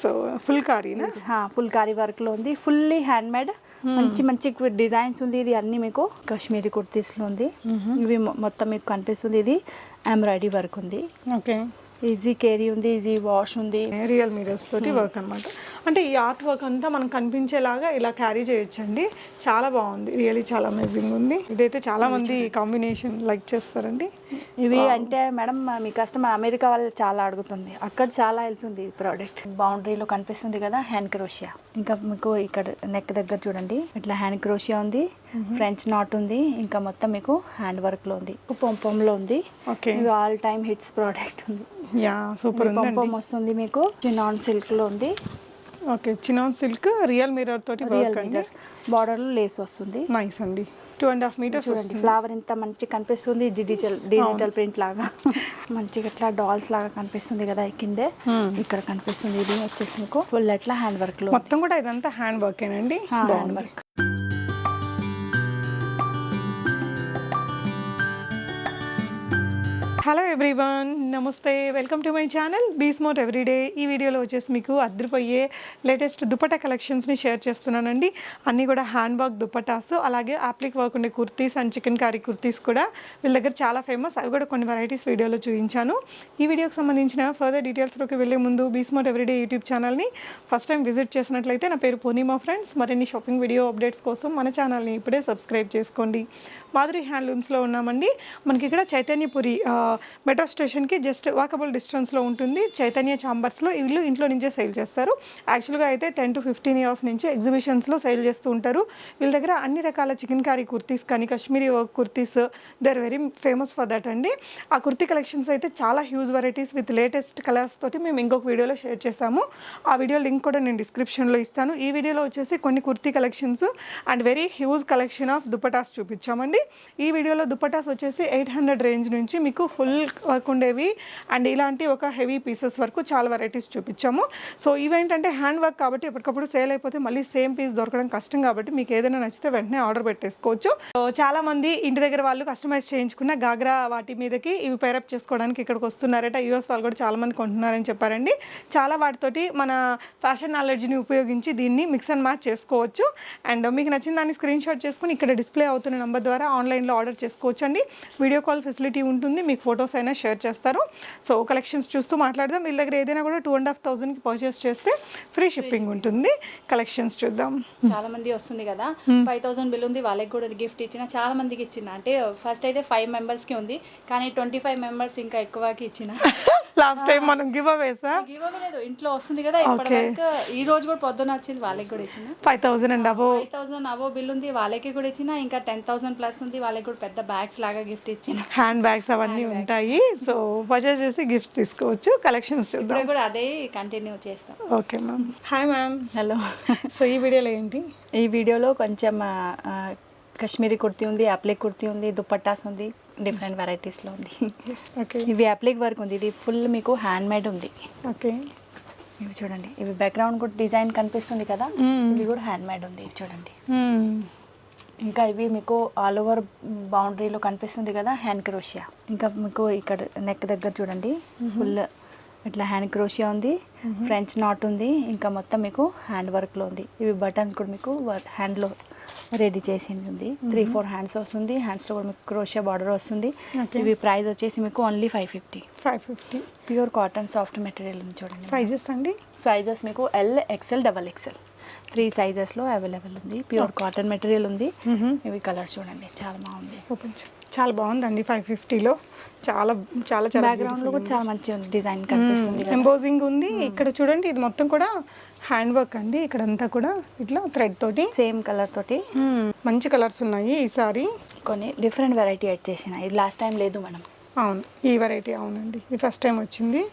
So full కారీనా? Full కారీ వర్క్లో ఉంది, ఫుల్లీ హ్యాండ్ మేడ్, మంచి మంచి డిజైన్స్ ఉంది. ఇది అన్ని మీకు కాశ్మీరీ కుర్తీస్లో ఉంది. ఇవి మొత్తం మీకు కనిపిస్తుంది. ఇది ఎంబ్రాయిడరీ వర్క్ ఉంది. ఓకే, ఈజీ కేరీ ఉంది, ఈజీ వాష్ ఉంది. రియల్ మిరర్స్ తోటి వర్క్ అనమాట. అంటే ఈ ఆర్ట్ వర్క్ అంతా మనకు కనిపించేలాగా ఇలా క్యారీ చేయొచ్చండి. చాలా బాగుంది, రియల్లీ చాలా అమేజింగ్ ఉంది. ఇదైతే చాలా మంది కాంబినేషన్ లైక్ చేస్తారండి. ఇవి అంటే మేడం మీ కస్టమర్ అమెరికా వాళ్ళు చాలా అడుగుతుంది, అక్కడ చాలా వెళ్తుంది ఈ ప్రోడక్ట్. బౌండరీలో కనిపిస్తుంది కదా హ్యాండ్ క్రోషియా. ఇంకా మీకు ఇక్కడ నెక్ దగ్గర చూడండి ఇట్లా హ్యాండ్ క్రోషియా ఉంది, ఫ్రెంచ్ నాట్ ఉంది, ఇంకా మొత్తం మీకు హ్యాండ్ వర్క్ లో ఉంది, పొంపంలో ఉంది. ఓకే, ఇది ఆల్ టైమ్ హిట్స్ ప్రోడక్ట్ ఉంది. యా సూపర్ ఉంది. పొంపం వస్తుంది మీకు, చినాన్ సిల్క్ లో ఉంది. Okay, chinon silk real mirror తోటి వర్క్ అండి. బార్డర్ లో లేస్ వస్తుంది. నైస్ అండి. 2.5 మీటర్స్ చూడండి, ఫ్లవర్ ఎంత మంచి కనిపిస్తుంది. డిజిటల్ ప్రింట్ లాగా మంచిగా ఇట్లా డాల్స్ లాగా కనిపిస్తుంది కదా. కిందే ఇక్కడ కనిపిస్తుంది. ఇది వచ్చేసి మీకు ఫుల్ ఎట్లా హ్యాండ్ వర్క్ లో మొత్తం కూడా ఇదంతా హ్యాండ్ వర్క్ ఏనండి. Hand work. Hello everyone, namaste, welcome to my channel Be Smart Everyday. ఈ వీడియోలో వచ్చేసి మీకు అద్దరిపోయే లేటెస్ట్ దుపట్టా కలెక్షన్స్ని షేర్ చేస్తున్నానండి. అన్నీ కూడా హ్యాండ్ వర్క్ దుపట్టాస్, అలాగే ఆప్లిక్ వర్క్ ఉండే kurtis and chicken curry kurtis కూడా వీళ్ళ దగ్గర చాలా ఫేమస్. అవి కూడా కొన్ని వెరైటీస్ వీడియోలో చూపించాను. ఈ వీడియోకి సంబంధించిన ఫర్దర్ డీటెయిల్స్లోకి వెళ్ళే ముందు బీ స్మార్ట్ ఎవ్రీడే యూట్యూబ్ ఛానల్ని ఫస్ట్ టైం విజిట్ చేసినట్లయితే నా పేరు పూర్ణిమా ఫ్రెండ్స్. మరిన్ని షాపింగ్ వీడియో అప్డేట్స్ కోసం మన ఛానల్ని ఇప్పుడే సబ్స్క్రైబ్ చేసుకోండి. మాధురి హ్యాండ్లూమ్స్లో ఉన్నామండి. మనకి ఇక్కడ చైతన్యపురి మెట్రో స్టేషన్కి జస్ట్ వాకబుల్ డిస్టెన్స్లో ఉంటుంది. చైతన్య ఛాంబర్స్లో వీళ్ళు ఇంట్లో నుంచే సేల్ చేస్తారు. యాక్చువల్గా అయితే 10 to 15 years నుంచి ఎగ్జిబిషన్స్లో సేల్ చేస్తూ ఉంటారు. వీళ్ళ దగ్గర అన్ని రకాల చికెన్ కర్రీ కుర్తీస్ కానీ Kashmiri work kurtis, they are very famous for that అండి. ఆ కుర్తీ కలెక్షన్స్ అయితే చాలా huge varieties with latest colours తోటి మేము ఇంకొక వీడియోలో షేర్ చేసాము. ఆ వీడియో లింక్ కూడా నేను డిస్క్రిప్షన్లో ఇస్తాను. ఈ వీడియోలో వచ్చేసి కొన్ని kurti collections and very huge collection of dupattas చూపించామండి. ఈ వీడియోలో దుపటాస్ వచ్చేసి 800 రేంజ్ నుంచి మీకు ఫుల్ వర్క్ ఉండేవి అండ్ ఇలాంటి ఒక హెవీ పీసెస్ వరకు చాలా వెరైటీస్ చూపించాము. సో ఇవేంటంటే హ్యాండ్ వర్క్ కాబట్టి ఎప్పటికప్పుడు సేల్ అయిపోతే మళ్ళీ సేమ్ పీస్ దొరకడం కష్టం కాబట్టి మీకు ఏదైనా నచ్చితే వెంటనే ఆర్డర్ పెట్టేసుకోవచ్చు. చాలా మంది ఇంటి దగ్గర వాళ్ళు కస్టమైజ్ చేయించుకున్న గాగ్రా వాటి మీదకి ఇవి పేరప్ చేసుకోవడానికి ఇక్కడికి వస్తున్నారట. యూఎస్ వాళ్ళు కూడా చాలా మంది కొంటున్నారని చెప్పారండి. చాలా వాటితోటి మన ఫ్యాషన్ నాలెడ్జ్ని ఉపయోగించి దీన్ని మిక్స్ అండ్ మ్యాచ్ చేసుకోవచ్చు. అండ్ మీకు నచ్చిన దాన్ని స్క్రీన్ షాట్ చేసుకుని ఇక్కడ డిస్ప్లే అవుతున్న నెంబర్ ద్వారా ఆన్లైన్లో ఆర్డర్ చేసుకోవచ్చు అండి. వీడియో కాల్ ఫెసిలిటీ ఉంటుంది, మీకు ఫొటోస్ అయినా షేర్ చేస్తారు. సో కలెక్షన్స్ చూస్తూ మాట్లాడదాం. వీళ్ళ దగ్గర ఏదైనా కూడా 2,500కి పర్చేస్ చేస్తే ఫ్రీ షిప్పింగ్ ఉంటుంది. కలెక్షన్స్ చూద్దాం. చాలా మంది వస్తుంది కదా, 5,000 బిల్ ఉంది, వాళ్ళకి కూడా గిఫ్ట్ ఇచ్చిన, చాలా మందికి ఇచ్చిన. అంటే ఫస్ట్ అయితే 5 మెంబర్స్కి ఉంది, కానీ 25 మెంబర్స్ ఇంకా ఎక్కువకి ఇచ్చిన. లాస్ట్ టైం మనం గివ్ అవే లేదు, ఇంట్లో వస్తుంది కదా ఇప్పటివరకు. ఈ రోజు కూడా పొద్దున వచ్చింది, వాళ్ళకి కూడా ఇచ్చిన. 5,000 అండ్ అబోవ్ 5,000 అబోవ్ బిల్ ఉంది, వాళ్ళకి కూడా ఇచ్చిన. ఇంకా 10,000 ప్లస్ ఉంది, వాళ్ళకి కూడా పెద్ద బ్యాగ్స్ లాగా గిఫ్ట్ ఇచ్చిన. హ్యాండ్ బ్యాగ్స్ అవన్నీ ఉంటాయి. సో పర్చేస్ చేసి గిఫ్ట్స్ తీసుకోవచ్చు. కలెక్షన్స్ చూద్దాం. కూడా అదే కంటిన్యూ చేస్తాం. Okay ma'am. Hi ma'am. Hello. So ఈ వీడియోలో ఏంటి? ఈ వీడియోలో కొంచెం కాశ్మీరీ కుర్తీ ఉంది, అప్లిక్ కుర్తీ ఉంది, దుపట్టాస్ ఉంది, డిఫరెంట్ వెరైటీస్లో ఉంది. ఓకే, ఇవి అప్లిక్ వర్క్ ఉంది, ఇది ఫుల్ మీకు హ్యాండ్ మేడ్ ఉంది. ఓకే, ఇవి చూడండి, ఇవి బ్యాక్గ్రౌండ్ కూడా డిజైన్ కనిపిస్తుంది కదా, ఇవి కూడా హ్యాండ్ మేడ్ ఉంది. ఇవి చూడండి. ఇంకా ఇవి మీకు ఆల్ ఓవర్ బౌండరీలో కనిపిస్తుంది కదా హ్యాండ్ క్రోషియా. ఇంకా మీకు ఇక్కడ నెక్ దగ్గర చూడండి ఫుల్ ఇట్లా హ్యాండ్ క్రోషియా ఉంది, ఫ్రెంచ్ నాట్ ఉంది, ఇంకా మొత్తం మీకు హ్యాండ్ వర్క్లో ఉంది. ఇవి బటన్స్ కూడా మీకు హ్యాండ్లో రెడీ చేసింది ఉంది. 3-4 హ్యాండ్స్ వస్తుంది. హ్యాండ్స్లో కూడా మీకు క్రోషియా బార్డర్ వస్తుంది. ఇవి ప్రైస్ వచ్చేసి మీకు only 550. Pure cotton soft material ఉంది. చూడండి సైజెస్ అండి. సైజెస్ మీకు L, XL, XXL 3 సైజెస్లో అవైలబుల్ ఉంది. ప్యూర్ కాటన్ మెటీరియల్ ఉంది. ఇవి కలర్స్ చూడండి, చాలా బాగుంది. చాలా బాగుందండి. 550లో చాలా చాలా చాలా బ్యాక్గ్రౌండ్లో కూడా చాలా మంచి డిజైన్ కనిపిస్తుంది. ఎంబోజింగ్ ఉంది. ఇక్కడ చూడండి, ఇది మొత్తం కూడా హ్యాండ్ వర్క్ అండి. ఇక్కడంతా కూడా ఇట్లా థ్రెడ్ తోటి సేమ్ కలర్ తోటి మంచి కలర్స్ ఉన్నాయి. ఈసారి కొన్ని డిఫరెంట్ వెరైటీ యాడ్ చేసిన, ఇది లాస్ట్ టైం లేదు మనం. అవును, ఈ వెరైటీ అవునండి, ఇది ఫస్ట్ టైం వచ్చింది.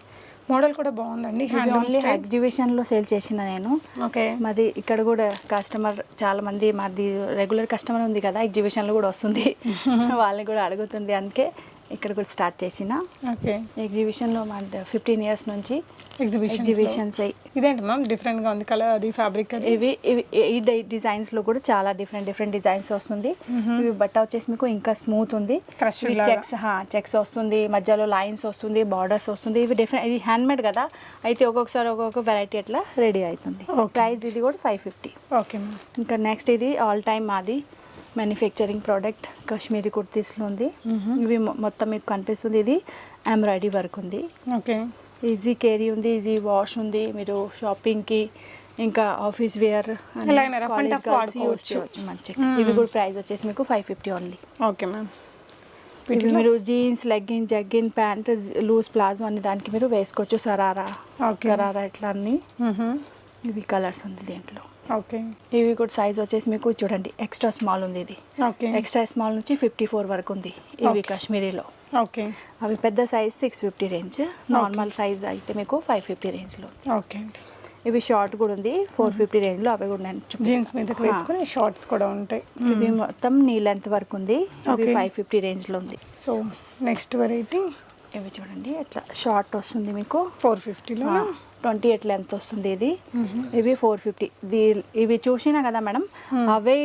మోడల్ కూడా బాగుందండి. ఓన్లీ ఎగ్జిబిషన్లో సేల్ చేసిన నేను. ఓకే, మాది ఇక్కడ కూడా కస్టమర్ చాలా మంది, మాది రెగ్యులర్ కస్టమర్ ఉంది కదా, ఎగ్జిబిషన్లో కూడా వస్తుంది, వాళ్ళని కూడా అడుగుతుంది, అందుకే ఇక్కడ కూడా స్టార్ట్ చేసిన. ఓకే, ఎగ్జిబిషన్లో మా 15 years నుంచి ఎగ్జిబిషన్స్ ఇదేంటి మ్యామ్ డిఫరెంట్గా ఉంది కలర్, అది ఫ్యాబ్రిక్ అది. ఇవి ఇవి ఈ డిజైన్స్ లో కూడా చాలా డిఫరెంట్ డిజైన్స్ వస్తుంది. ఇవి బట్ట వచ్చేసి మీకు ఇంకా స్మూత్ ఉంది. Crush చెక్స్ వస్తుంది, మధ్యలో లైన్స్ వస్తుంది, బార్డర్స్ వస్తుంది. ఇవి డిఫరెంట్, ఇది హ్యాండ్ మేడ్ కదా, అయితే ఒక్కొక్కసారి ఒక్కొక్క వెరైటీ అట్లా రెడీ అవుతుంది. ప్రైస్ ఇది కూడా 550. Okay ma'am. ఇంకా నెక్స్ట్ ఇది ఆల్ టైమ్ మాది మ్యానుఫ్యాక్చరింగ్ ప్రోడక్ట్ కాశ్మీరీ కుర్తీస్లో ఉంది. ఇవి మొత్తం మీకు కనిపిస్తుంది. ఇది ఎంబ్రాయిడరీ వర్క్ ఉంది. ఓకే. ఈజీ క్యారీ ఉంది, ఈజీ వాష్ ఉంది. మీరు షాపింగ్కి ఇంకా ఆఫీస్ వేర్ మంచిగా. ఇవి కూడా ప్రైస్ వచ్చేసి మీకు 550 ఓన్లీ. Okay ma'am. ఇవి మీరు jeans, legging, జగ్గిన్, pant, loose palazzo అన్ని దానికి మీరు వేసుకోవచ్చు. గరారా ఇట్లా అన్ని. ఇవి కలర్స్ ఉంది దీంట్లో. ఓకే. ఇవి కూడా సైజ్ వచ్చేసి మీకు చూడండి ఎక్స్ట్రా స్మాల్ ఉంది. ఇది ఎక్స్ట్రా స్మాల్ నుంచి 54 వరకు ఉంది. ఇవి కాశ్మీరీలో. ఓకే. అవి పెద్ద సైజ్ 650 రేంజ్, నార్మల్ సైజ్ అయితే మీకు 550 రేంజ్లో. ఓకే. ఇవి షార్ట్ కూడా ఉంది 450 రేంజ్లో. అవి కూడా నేను జీన్స్ మీద వేసుకుని షార్ట్స్ కూడా ఉంటాయి. ఇవి మొత్తం నీ లెంత్ వరకు ఉంది. ఇవి 550 రేంజ్లో ఉంది. సో నెక్స్ట్ వెరైటీ ఇవి చూడండి ఎట్లా షార్ట్ వస్తుంది మీకు 450లో 28 లెంత్ వస్తుంది. ఇది ఇవి 450. ఇవి చూసినా కదా మేడం, అవే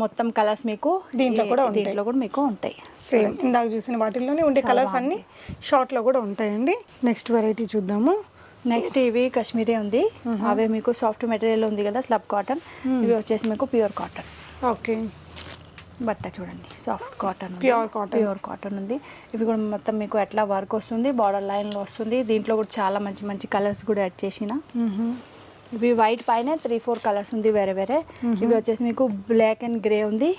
మొత్తం కలర్స్ మీకు దీంట్లో కూడా మీకు ఉంటాయి. సేమ్ ఇందాక చూసిన వాటిల్లోనే ఉండే కలర్స్ అన్ని షార్ట్ లో కూడా ఉంటాయండి. నెక్స్ట్ వెరైటీ చూద్దాము. నెక్స్ట్ ఇవి కాశ్మీరీ ఉంది. అవే మీకు సాఫ్ట్ మెటీరియల్ ఉంది కదా, స్లబ్ కాటన్. ఇవి వచ్చేసి మీకు ప్యూర్ కాటన్. ఓకే. బట్ట చూడండి సాఫ్ట్ కాటన్, ప్యూర్ కాటన్ ఉంది. ఇవి కూడా మొత్తం మీకు ఎట్లా వర్క్ వస్తుంది, బార్డర్ లైన్లో వస్తుంది. దీంట్లో కూడా చాలా మంచి మంచి కలర్స్ కూడా యాడ్ చేసిన. ఇవి వైట్ పైన 3-4 కలర్స్ ఉంది వేరే వేరే. ఇవి వచ్చేసి మీకు బ్లాక్ అండ్ గ్రే ఉంది.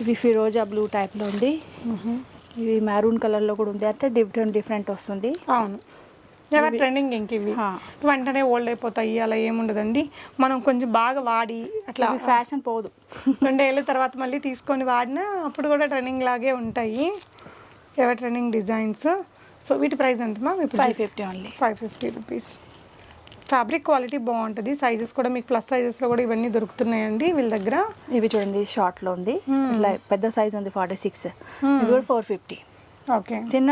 ఇవి ఫిరోజా బ్లూ టైప్లో ఉంది. ఇవి మెరూన్ కలర్లో కూడా ఉంది. అంటే డిఫరెంట్ వస్తుంది. అవును, ఎవరు ట్రెండింగ్ ఇంక ఇవి వెంటనే ఓల్డ్ అయిపోతాయి అలా ఏముండదండి. మనం కొంచెం బాగా వాడి అట్లా ఫ్యాషన్ పోదు, 2 ఏళ్ళ తర్వాత మళ్ళీ తీసుకొని వాడినా అప్పుడు కూడా ట్రెండింగ్ లాగే ఉంటాయి. Ever trending designs. సో వీటి ప్రైస్ ఎంత ma'am? 550 only. 550 rupees. Fabric quality బాగుంటుంది. సైజెస్ కూడా మీకు ప్లస్ సైజెస్లో కూడా ఇవన్నీ దొరుకుతున్నాయండి వీళ్ళ దగ్గర. ఇవి చూడండి షార్ట్లో ఉంది, ఇట్లా పెద్ద సైజ్ ఉంది 46. ఇవి కూడా 450. ఓకే. చిన్న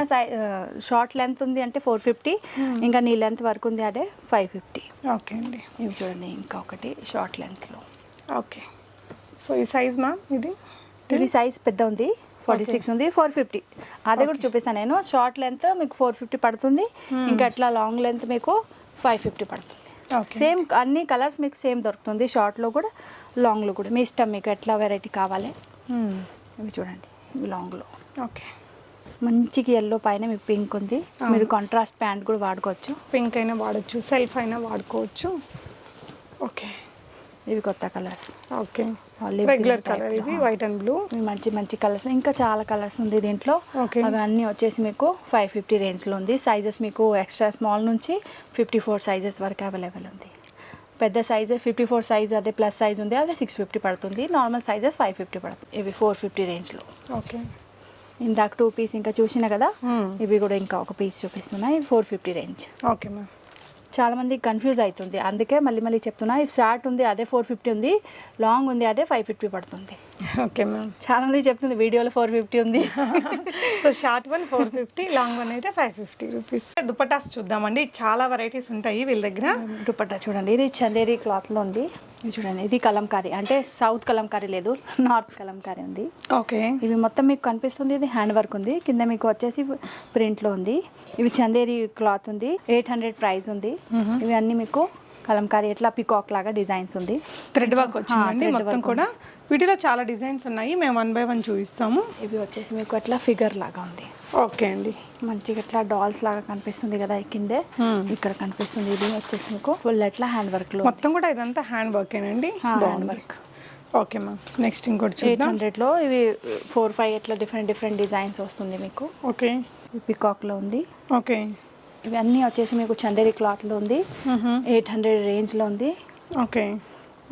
షార్ట్ లెంత్ ఉంది అంటే 450. ఇంకా నీ లెంత్ వరకు ఉంది అదే 550. ఓకే అండి. ఇవి చూడండి ఇంకా ఒకటి షార్ట్ లెంత్లో. ఓకే. సో ఈ సైజ్ మ్యామ్ ఇది సైజ్ పెద్ద ఉంది 46 ఉంది 450. అదే కూడా చూపిస్తాను నేను. షార్ట్ లెంత్ మీకు 450 పడుతుంది. ఇంకా ఎట్లా లాంగ్ లెంత్ మీకు 550 పడుతుంది. సేమ్ అన్ని కలర్స్ మీకు సేమ్ దొరుకుతుంది. షార్ట్లో కూడా లాంగ్లో కూడా మీ ఇష్టం, మీకు ఎట్లా వెరైటీ కావాలి. ఇవి చూడండి ఇవి లాంగ్లో. ఓకే. మంచిగా ఎల్లో పైన మీకు పింక్ ఉంది. మీరు కాంట్రాస్ట్ ప్యాంట్ కూడా వాడుకోవచ్చు. పింక్ అయినా వాడచ్చు, సెల్ఫ్ అయినా వాడుకోవచ్చు. ఓకే. ఇవి కొత్త కలర్స్. ఓకే. రెగ్యులర్ కలర్ ఇది వైట్ అండ్ బ్లూ. మంచి మంచి కలర్స్, ఇంకా చాలా కలర్స్ ఉంది దీంట్లో. అవన్నీ వచ్చేసి మీకు 550 రేంజ్లో ఉంది. సైజెస్ మీకు ఎక్స్ట్రా స్మాల్ నుంచి 54 సైజెస్ వరకు అవైలబుల్ ఉంది. పెద్ద సైజ్ 54 సైజ్, అదే ప్లస్ సైజ్ ఉంది అదే 650 పడుతుంది. నార్మల్ సైజెస్ 550 పడుతుంది. ఇవి 450 రేంజ్లో. ఓకే. ఇందాక 2 పీస్ ఇంకా చూసిన కదా, ఇవి కూడా ఇంకా ఒక పీస్ చూపిస్తున్నాయి. 450 రేంజ్. Okay ma'am. చాలా మంది కన్ఫ్యూజ్ అవుతుంది, అందుకే మళ్ళీ చెప్తున్నా. ఈ షార్ట్ ఉంది అదే 450 ఉంది, లాంగ్ ఉంది అదే 550 పడుతుంది. Okay ma'am. చాలా మంది చెప్తుంది వీడియోలో 450 ఉంది. So short one 450, long one అయితే 550 రూపీస్. దుపట్టాస్ చూద్దామండి. చాలా వెరైటీస్ ఉంటాయి వీళ్ళ దగ్గర. దుపట్టా చూడండి, ఇది చందేరి క్లాత్లో ఉంది. ఇది చూడండి, ఇది కలంకారీ, అంటే సౌత్ కలంకారీ లేదు, నార్త్ కలంకారీ ఉంది. ఓకే. ఇవి మొత్తం మీకు కనిపిస్తుంది. ఇది హ్యాండ్ వర్క్ ఉంది, కింద మీకు వచ్చేసి ప్రింట్లో ఉంది. ఇవి చందేరి క్లాత్ ఉంది, 800 ప్రైస్ ఉంది. ఇవి అన్ని మీకు కలంకారీ ఎట్లా పికాక్ లాగా డిజైన్స్ ఉంది. థ్రెడ్ వర్క్ వచ్చిందండి మొత్తం కూడా. వీటిలో చాలా డిజైన్స్ ఉన్నాయి, మేము 1 by 1 చూపిస్తాము. ఇవి వచ్చేసి మీకు అట్లా ఫిగర్ లాగా ఉంది. ఓకే అండి. మంచిగా ఇట్లా డాల్స్ లాగా కనిపిస్తుంది కదా, కిందే ఇక్కడ కనిపిస్తుంది. ఇది వచ్చేసి మీకు ఫుల్ ఎట్లా హ్యాండ్ వర్క్ లో మొత్తం కూడా ఇదంతా హ్యాండ్ వర్కేనండి. Hand work. Okay ma'am. Next ఇంకోటి చూద్దాం. 800లో ఇవి 4-5 ఎట్లా డిఫరెంట్ డిజైన్స్ వస్తుంది మీకు. ఓకే. పికాక్ లో ఉంది. ఓకే. ఇవి అన్నీ వచ్చేసి మీకు చందేరి క్లాత్ లో ఉంది, 800 రేంజ్ లో ఉంది. ఓకే.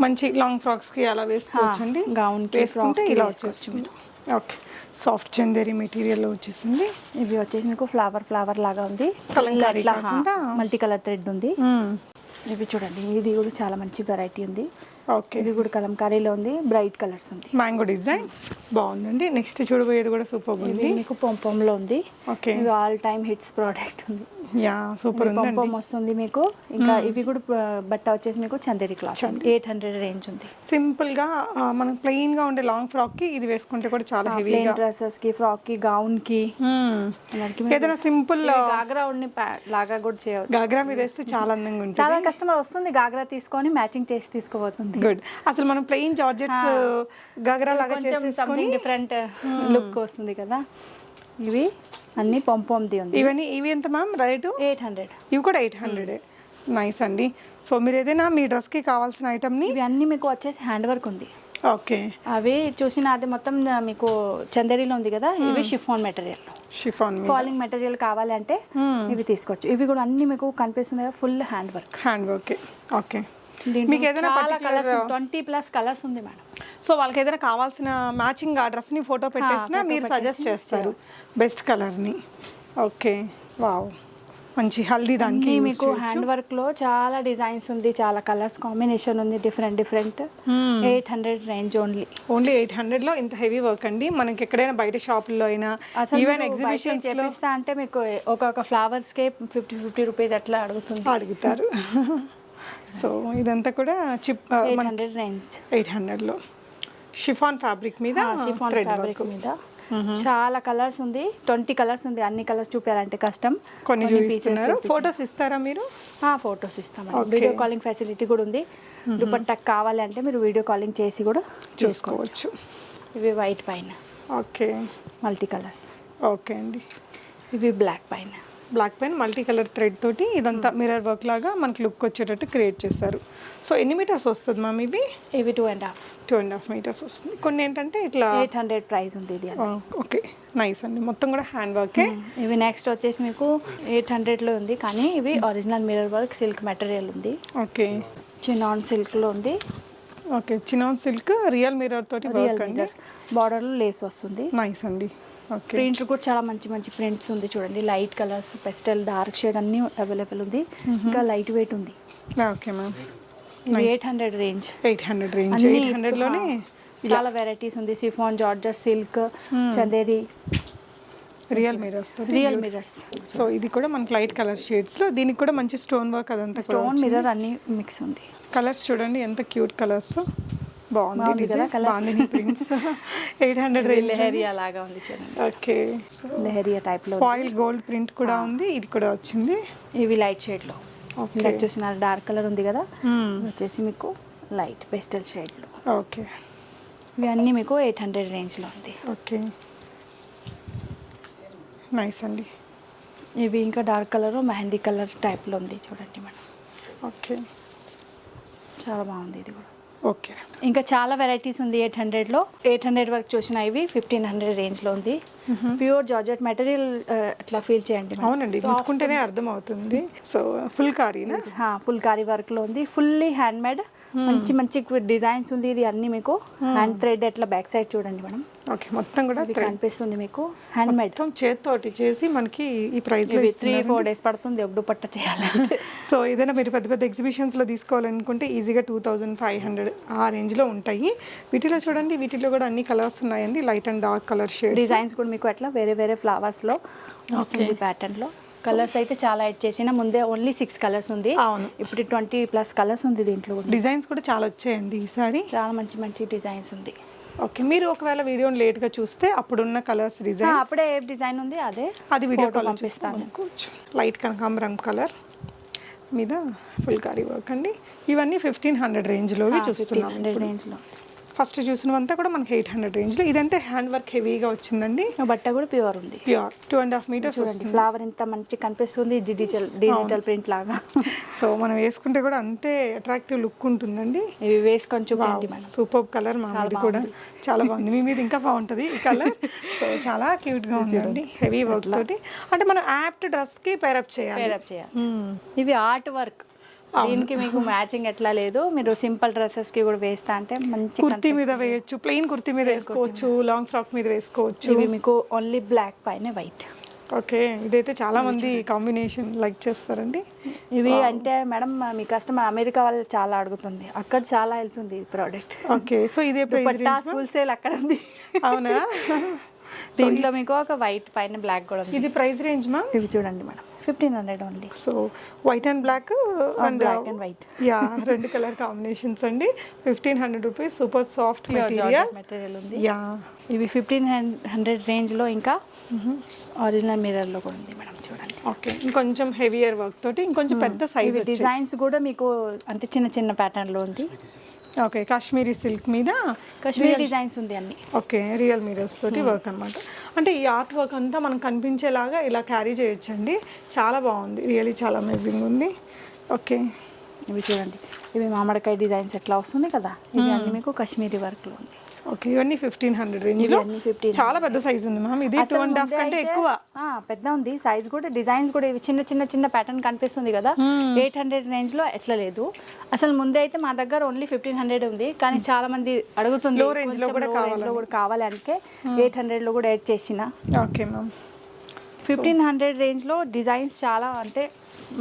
మంచి లాంగ్ ఫ్రాక్స్ కి అలా వేసుకోవచ్చండి. గౌన్ కి వేసుకుంటే ఇలా వచ్చేస్తుంది. ఓకే. సాఫ్ట్ చందేరి మెటీరియల్ వచ్చేసింది. ఇవి వచ్చేసి మీకు ఫ్లవర్ లాగా ఉంది, మల్టీ కలర్ థ్రెడ్ ఉంది. ఇవి చూడండి, ఇది కూడా చాలా మంచి వెరైటీ ఉంది. ఓకే, ఇది కూడా కలంకారీలో ఉంది, బ్రైట్ కలర్స్ ఉంది. మ్యాంగో డిజైన్ బాగుందండి. నెక్స్ట్ చూడబోయేది కూడా సూపర్ ఇది ఉంది. మీకు పొంపంలో ఉంది. ఓకే, ఇది ఆల్ టైమ్ హిట్స్ ప్రోడక్ట్ ఉంది. యా సూపర్ ఉందండి. పొంపం వస్తుంది మీకు. ఇంకా ఇవి కూడా బట్ట వచ్చేసి మీకు చందేరి క్లాత్ 800 రేంజ్ ఉంది. సింపుల్ గా మనం ప్లెయిన్ గా ఉండే లాంగ్ ఫ్రాక్ కి ఇది వేసుకుంటే కూడా చాలా హెవీగా, ప్లెయిన్ డ్రెస్సెస్ కి, ఫ్రాక్ కి, గౌన్ కి, ఏదైనా సింపుల్ గాగ్రా ఉండి లాగా కూడా చేయవచ్చు. గాగ్రా మీద వేస్తే చాలా అందంగా ఉంటుంది. చాలా కస్టమర్ వస్తుంది గాగ్రా తీసుకొని మ్యాచింగ్ చేసి తీసుకుపోతుంది. గుడ్. అసలు మనం ప్లెయిన్ జార్జెట్స్ గాగ్రా లాగా కొంచెం సంథింగ్ డిఫరెంట్ లుక్ వస్తుంది కదా. ఇవి అన్ని పొంపొంది ఉంది. ఇవి ఎంత మ్యామ్ రేటు? 800. ఇవి కూడా 800. నైస్ అండి. సో మీరు ఏదైనా మీ డ్రెస్ కి కావాల్సిన ఐటమ్ ని, ఇవి అన్ని మీకు వచ్చేసి హ్యాండ్ వర్క్ ఉంది. ఓకే, అవి చూసిన అది మొత్తం మీకు చందేరిలో ఉంది కదా. ఇవి chiffon material, chiffon falling material కావాలంటే ఇవి తీసుకోవచ్చు. ఇవి కూడా అన్ని మీకు కనిపిస్తుంది కదా, full hand work. Hand work. Okay, మీకు ఏదైనా కలర్స్ 20+ కలర్స్ ఉంది మేడం. సో వాళ్ళకి ఏదైనా కావాల్సిన మ్యాచింగ్ ఆ డ్రెస్ ని ఫోటో పెట్టేసినా మీరు సజెస్ట్ చేస్తారు బెస్ట్ కలర్ ని. ఓకే, వావ్, మంచి హల్దీ దానికి మీకు హ్యాండ్ వర్క్ లో చాలా డిజైన్స్ ఉంది, చాలా కలర్స్ కాంబినేషన్ ఉంది, డిఫరెంట్ 800 రేంజ్ ఓన్లీ 800 లో ఇంత హెవీ వర్క్ అండి. మనకి ఎక్కడైనా బయట షాపుల్లో అయినా ఈవెన్ ఎగ్జిబిషన్స్ లో చేపిస్తా అంటే మీకు ఒక ఫ్లవర్స్ కే 50 రూపీస్ అట్లా అడుగుతారు. సో ఇదంతా కూడా చిప్ 800 రేంజ్. 800 లో షిఫాన్ ఫ్యాబ్రిక్ మీద, షిఫాన్ ఫ్యాబ్రిక్ మీద చాలా కలర్స్ ఉంది. 20 కలర్స్ ఉంది. అన్ని కలర్స్ చూపించాలంటే కష్టం. కొన్ని చూపిస్తున్నారు. ఫోటోస్ ఇస్తారా మీరు? ఫోటోస్ ఇస్తామండి. వీడియో కాలింగ్ ఫెసిలిటీ కూడా ఉంది. దుపట్టా కావాలంటే మీరు వీడియో కాలింగ్ చేసి కూడా చూసుకోవచ్చు. ఇవి వైట్ పైన, ఓకే, మల్టీ కలర్స్. ఓకే అండి. ఇవి బ్లాక్ పైన, black pen multi colour thread తోటి ఇదంతా మిర్రర్ వర్క్ లాగా మనకి లుక్ వచ్చేటట్టు క్రియేట్ చేశారు. సో ఎన్ని మీటర్స్ వస్తుంది మ్యామ్ ఇవి? ఇవి 2.5 మీటర్స్ వస్తుంది. కొన్ని ఏంటంటే ఇట్లా 800 ప్రైస్ ఉంది ఇది. ఓకే, నైస్ అండి. మొత్తం కూడా హ్యాండ్ వర్కే. ఇవి నెక్స్ట్ వచ్చేసి మీకు 800లో ఉంది, కానీ ఇవి original mirror work silk material ఉంది. ఓకే, చినాన్ సిల్క్ లో ఉంది. Okay, chinon silk real mirror తోటి వర్క్ అండి. బార్డర్ లో లేస్ వస్తుంది. నైస్ అండి. ఓకే, ప్రింట్ కూడా చాలా మంచి ప్రింట్స్ ఉంది చూడండి. Light colours, pastel, dark shade అన్ని అవైలబుల్ ఉంది. ఇంకా లైట్ వెయిట్ ఉంది. Okay ma'am. ఇవి 800 రేంజ్. 800 రేంజ్. 800 లోనే చాలా వెరైటీస్ ఉంది. Chiffon, georgette, silk, Chanderi, real mirrors. So ఇది కూడా మనకి లైట్ కలర్ షేడ్స్ లో, దీనికి కూడా మంచి స్టోన్ వర్క్, అదంతా స్టోన్ మిర్రర్ అన్ని మిక్స్ ఉంది. కలర్స్ చూడండి ఎంత క్యూట్ కలర్స్. బాగుంది కదా కలర్. బాగుంది ప్రింట్స్. 800 రేంజ్. లెహరియా లాగా ఉంది చూడండి. ఓకే, లెహరియా టైప్ లో ఫాయిల్ గోల్డ్ ప్రింట్ కూడా ఉంది. ఇది కూడా వచ్చింది. ఇవి లైట్ షేడ్ లో. ఓకే, చూసిన డార్క్ కలర్ ఉంది కదా, వచ్చేసి మీకు లైట్ పెస్టల్ షేడ్ లో. ఓకే, ఇవి అన్ని మీకు 800 రేంజ్ లో ఉంది. ఓకే, నైస్ అండి. ఇవి ఇంకా dark colour, mehndi colour type లో ఉంది చూడండి మేడం. ఓకే, చాలా బాగుంది ఇది కూడా. ఓకే, ఇంకా చాలా వెరైటీస్ ఉంది 800లో. 800 వరకు చూసిన ఇవి 1500 రేంజ్ లో ఉంది. ప్యూర్ జార్జెట్ మెటీరియల్ అట్లా ఫీల్ చేయండి. అవునండి, ముట్టుకుంటేనే అర్థం అవుతుంది. సో ఫుల్ కారీనా? ఫుల్ కారీ వర్క్ లో ఉంది. ఫుల్లీ హ్యాండ్ మేడ్, మంచి డిజైన్స్ ఉంది. ఇది అన్ని మీకు హ్యాండ్ థ్రెడ్ అట్లా బ్యాక్ సైడ్ చూడండి మేడం. ఓకే, మొత్తం కూడా కనిపిస్తుంది మీకు హ్యాండ్ మేడ్. మొత్తం చేతితోటి చేసి మనకి ఈ ప్రైస్ 3-4 డేస్ పడుతుంది ఒక దుపట్టా చేయాలంటే. సో ఏదైనా మీరు పెద్ద ఎగ్జిబిషన్స్ లో తీసుకోవాలనుకుంటే ఈజీగా 2500 ఆ రేంజ్ లో ఉంటాయి. వీటిలో చూడండి, వీటిలో కూడా అన్ని కలర్స్ ఉన్నాయండి. Light and dark colour shade. Designs కూడా మీకు అట్లా వేరే ఫ్లవర్స్ లో వస్తుంది ప్యాటర్న్ లో. కలర్స్ అయితే చాలా యాడ్ చేసిన. ముందే ఓన్లీ 6 కలర్స్ ఉంది. అవును, ఇప్పుడు 20+ కలర్స్ ఉంది దీంట్లో. డిజైన్స్ కూడా చాలా వచ్చాయండి ఈసారి. చాలా మంచి డిజైన్స్ ఉంది. ఓకే, మీరు ఒకవేళ వీడియోని లేట్గా చూస్తే అప్పుడున్న కలర్స్ డిజైన్, అప్పుడే ఏ డిజైన్ ఉంది అది వీడియో కాల్ పంపిస్తాను. లైట్ కనకాంబరం కలర్ మీద ఫుల్ కారీ వర్క్ అండి. ఇవన్నీ 1500 రేంజ్లో చూస్తున్నాం. రేంజ్లో ఫస్ట్ చూసినవంతా కూడా మనకి 800 రేంజ్లో. ఇదంతా హ్యాండ్ వర్క్ హెవీగా వచ్చిందండి. బట్ట కూడా ప్యూర్ ఉంది. ప్యూర్ 2.5 మీటర్స్ చూడండి. ఫ్లవర్ ఎంత మంచి కనిపిస్తుంది, డిజిటల్ ప్రింట్ లాగా. సో మనం వేసుకుంటే కూడా అంతే అట్రాక్టివ్ లుక్ ఉంటుందండి. ఇవి వేసుకొని చూడండి మేడం. Super colour. మాది కూడా చాలా బాగుంది. మీ మీద ఇంకా బాగుంటుంది ఈ కలర్. సో చాలా క్యూట్గా ఉందండి, హెవీ వర్క్ తోటి. అంటే మనం యాప్ట్ డ్రెస్కి పేరప్ చేయాలి. ఇవి ఆర్ట్ వర్క్. దీనికి మీకు మ్యాచింగ్ ఎట్లా లేదు. మీరు సింపుల్ డ్రెస్సెస్ కి కూడా వేస్తా అంటే మంచి కుర్తీ మీద వేయొచ్చు, ప్లెయిన్ కుర్తీ మీద వేసుకోవచ్చు, లాంగ్ ఫ్రాక్ మీద వేసుకోవచ్చు. ఇవి మీకు ఓన్లీ బ్లాక్ పైన వైట్. ఓకే, ఇదైతే చాలా మంది కాంబినేషన్ లైక్ చేస్తారండి. ఇవి అంటే మేడం మీ కస్టమర్ అమెరికా వాళ్ళు చాలా అడుగుతుంది, అక్కడ చాలా వెళ్తుంది ఈ ప్రోడక్ట్. ఓకే, సో ఇదే ప్రైస్ ఫుల్ సేల్ అక్కడ ఉంది. అవునా? దీంట్లో మీకు ఒక వైట్ పైన బ్లాక్ కూడా ఉంది. ఇది ప్రైస్ రేంజ్ మ్యామ్? ఇవి చూడండి madam 1500 only. So white and black and black and white, yeah, రెండు కలర్ కాంబినేషన్స్ అండి. 1500 rupees, super soft material material ఉంది. యా, ఇవి 1500 రేంజ్ లో ఇంకా ఒరిజినల్ మిర్రర్ లో కూడా ఉంది మేడం, చూడండి. ఓకే, ఇంకొంచెం హెవియర్ వర్క్ తోటి ఇంకొంచెం పెద్ద సైజ్ డిజైన్స్ కూడా మీకు అంటే చిన్న చిన్న ప్యాటర్న్ లో ఉంది. ఓకే, కాశ్మీరీ సిల్క్ మీద కాశ్మీరీ డిజైన్స్ ఉంది అన్ని. ఓకే, రియల్ మిరర్స్ తోటి వర్క్ అన్నమాట. అంటే ఈ ఆర్ట్ వర్క్ అంతా మనం కనిపించేలాగా ఇలా క్యారీ చేయొచ్చండి. చాలా బాగుంది, రియల్లీ చాలా అమేజింగ్ ఉంది. ఓకే, ఇవి చూడండి, ఇవి మామిడికాయ డిజైన్స్ ఎట్లా వస్తుంది కదా, ఇవి అన్ని మీకు కాశ్మీరీ వర్క్ లో ఉంది. ఓకే, ఇవన్నీ 1500 రేంజ్ లో. 1500. చాలా పెద్ద సైజ్ ఉంది మ్యామ్, ఇది 2.5 కంటే ఎక్కువ. పెద్ద ఉంది సైజ్ కూడా, డిజైన్స్ కూడా ఇవి చిన్న చిన్న చిన్న ప్యాటర్న్ కనిపిస్తుంది కదా. 800 రేంజ్ లో ఎట్లా లేదు. అసలు ముందే అయితే మా దగ్గర ఓన్లీ 1500 ఉంది, కానీ చాలా మంది అడుగుతుంది లో రేంజ్ లో కూడా కావాలి అంటే 800 లో కూడా యాడ్ చేసిన. ఓకే మ్యామ్, 1500 రేంజ్ లో డిజైన్స్ చాలా అంటే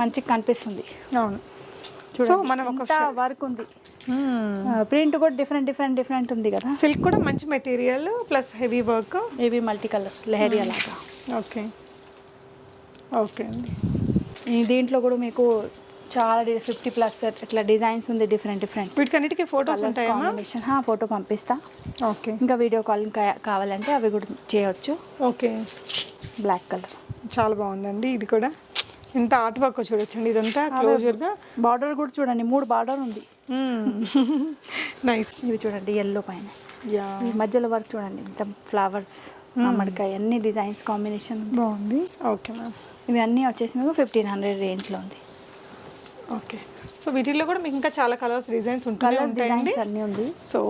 మంచిగా కనిపిస్తుంది. అవును. సో మనం ఒక వర్క్ ఉంది, ప్రింట్ కూడా డిఫరెంట్ ఉంది కదా. సిల్క్ కూడా మంచి మెటీరియల్ ప్లస్ హెవీ వర్క్, ఇవి మల్టీ కలర్ లెహరీ అలాగా. ఓకే ఓకే అండి. దీంట్లో కూడా మీకు చాలా 50+ ఇట్లా డిజైన్స్ ఉంది, డిఫరెంట్. వీటికన్నిటికీ ఫోటోస్ ఉంటాయా? ఫోటో పంపిస్తా. ఓకే, ఇంకా వీడియో కాలింగ్ కావాలంటే అవి కూడా చేయొచ్చు. ఓకే, బ్లాక్ కలర్ చాలా బాగుందండి. ఇది కూడా ఎంత ఆర్ట్ వర్క్ చూడొచ్చండి, ఇదంతా క్లోజర్ గా. బార్డర్ కూడా చూడండి, 3 బార్డర్ ఉంది. నైస్. ఇవి చూడండి ఎల్లో పైన, యా, ఈ మధ్యలో వర్క్ చూడండి, ఇంత ఫ్లవర్స్ మామిడికాయ అన్ని డిజైన్స్ కాంబినేషన్ బాగుంది. ఓకే మ్యామ్, ఇవి అన్నీ వచ్చేసి మీకు 1500 రేంజ్లో ఉంది. ఓకే, సో వీటిల్లో కూడా మీకు ఇంకా చాలా కలర్స్ డిజైన్స్ ఉంటాయండి. అన్నీ ఉంది. సో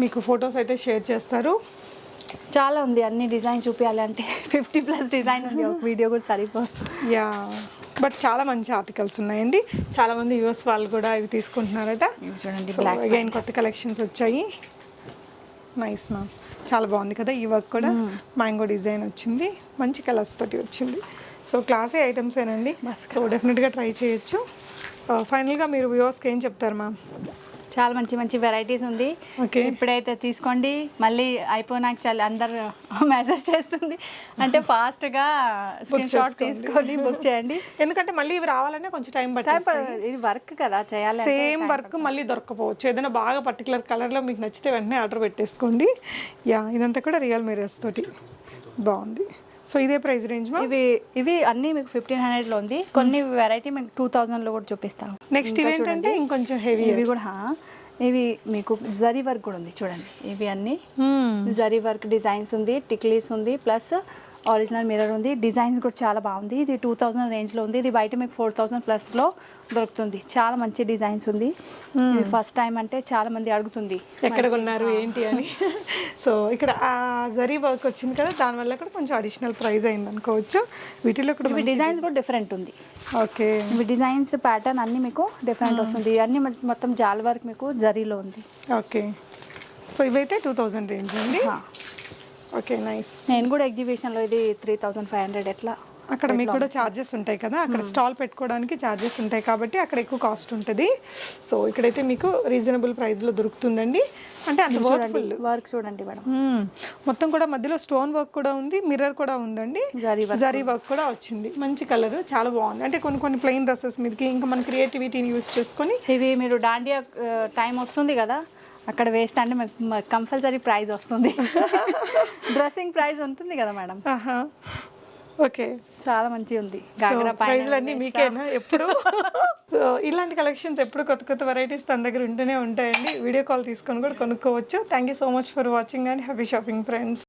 మీకు ఫొటోస్ అయితే షేర్ చేస్తారు. చాలా ఉంది, అన్ని డిజైన్ చూపించాలి అంటే 50+ డిజైన్ ఉంది, ఒక వీడియో కూడా సరిపోదు. యా, బట్ చాలా మంచి ఆర్టికల్స్ ఉన్నాయండి. చాలా మంది యూఎస్ వాళ్ళు కూడా ఇవి తీసుకుంటున్నారట. చూడండి అగైన్ కొత్త కలెక్షన్స్ వచ్చాయి. నైస్ మ్యామ్, చాలా బాగుంది కదా ఈ వర్క్ కూడా. మ్యాంగో డిజైన్ వచ్చింది, మంచి కలర్స్ తోటి వచ్చింది. సో క్లాసీ ఐటమ్స్ ఏనండి, సో డెఫినెట్గా ట్రై చేయొచ్చు. ఫైనల్గా మీరు వ్యూవర్స్కి ఏం చెప్తారు మ్యామ్? చాలా మంచి వెరైటీస్ ఉంది. ఓకే, ఇప్పుడైతే తీసుకోండి, మళ్ళీ అయిపోయినాక చాలా అందరు మెసేజ్ చేస్తుంది అంటే ఫాస్ట్గా స్క్రీన్ షాట్ తీసుకొని బుక్ చేయండి. ఎందుకంటే మళ్ళీ ఇవి రావాలంటే కొంచెం టైం పడుతుంది. ఇది వర్క్ కదా చేయాలి, సేమ్ వర్క్ మళ్ళీ దొరకపోవచ్చు. ఏదైనా బాగా పర్టికులర్ కలర్లో మీకు నచ్చితే వెంటనే ఆర్డర్ పెట్టేసుకోండి. యా, ఇదంతా కూడా రియల్ మిరర్స్ తోటి బాగుంది. సో ఇదే ప్రైస్ రేంజ్ మా? ఇవి అన్నీ మీకు 1500లో ఉంది. కొన్ని వెరైటీ మీకు 2000లో కూడా చూపిస్తాం. నెక్స్ట్ ఇవేంటంటే ఇంకొంచెం హెవీ, ఇవి కూడా ఇవి మీకు జరీ వర్క్ కూడా ఉంది చూడండి. ఇవి అన్నీ జరీ వర్క్ డిజైన్స్ ఉంది, టిక్లీస్ ఉంది, ప్లస్ ఒరిజినల్ మిర్రర్ ఉంది. డిజైన్స్ కూడా చాలా బాగుంది. ఇది 2000 రేంజ్లో ఉంది. ఇది బయట మీకు 4000+లో దొరుకుతుంది. చాలా మంచి డిజైన్స్ ఉంది. ఇది ఫస్ట్ టైం అంటే చాలా మంది అడుగుతుంది ఎక్కడ కొన్నారు ఏంటి అని. సో ఇక్కడ ఆ జరీ వర్క్ వచ్చింది కదా, దానివల్ల కూడా కొంచెం అడిషనల్ ప్రైస్ అయింది అనుకోవచ్చు. వీటిలో కూడా ఇవి డిజైన్స్ కూడా డిఫరెంట్ ఉంది. ఓకే, ఇవి డిజైన్స్ ప్యాటర్న్ అన్నీ మీకు డిఫరెంట్ వస్తుంది. అన్నీ మొత్తం జాల్ వర్క్ మీకు జరీలో ఉంది. ఓకే, సో ఇవైతే 2000 రేంజ్ అండి. Okay, nice. నేను కూడా ఎగ్జిబిషన్లో ఇది 3500 ఎట్లా. అక్కడ మీకు కూడా ఛార్జెస్ ఉంటాయి కదా, అక్కడ స్టాల్ పెట్టుకోవడానికి ఛార్జెస్ ఉంటాయి కాబట్టి అక్కడ ఎక్కువ కాస్ట్ ఉంటుంది. సో ఇక్కడైతే మీకు రీజనబుల్ ప్రైస్లో దొరుకుతుందండి. అంటే అంత వర్క్ చూడండి మేడం, మొత్తం కూడా మధ్యలో స్టోన్ వర్క్ కూడా ఉంది, మిర్రర్ కూడా ఉందండి, జరీ వర్క్ కూడా వచ్చింది. మంచి కలర్, చాలా బాగుంది. అంటే కొన్ని ప్లెయిన్ డ్రెస్సెస్ మీదకి ఇంకా మన క్రియేటివిటీని యూజ్ చేసుకొని ఇవి మీరు దాండియా టైం వస్తుంది కదా, అక్కడ వేస్తే అంటే మీకు కంపల్సరీ ప్రైజ్ వస్తుంది. డ్రెస్సింగ్ ప్రైజ్ ఉంటుంది కదా మేడం. ఓకే, చాలా మంచిగా ఉంది. ప్రైజ్లన్నీ మీకేనా ఎప్పుడు? ఇలాంటి కలెక్షన్స్ ఎప్పుడు కొత్త వెరైటీస్ తన దగ్గర ఉంటూనే ఉంటాయండి. వీడియో కాల్ తీసుకొని కూడా కొనుక్కోవచ్చు. Thank you so much for watching and happy shopping friends.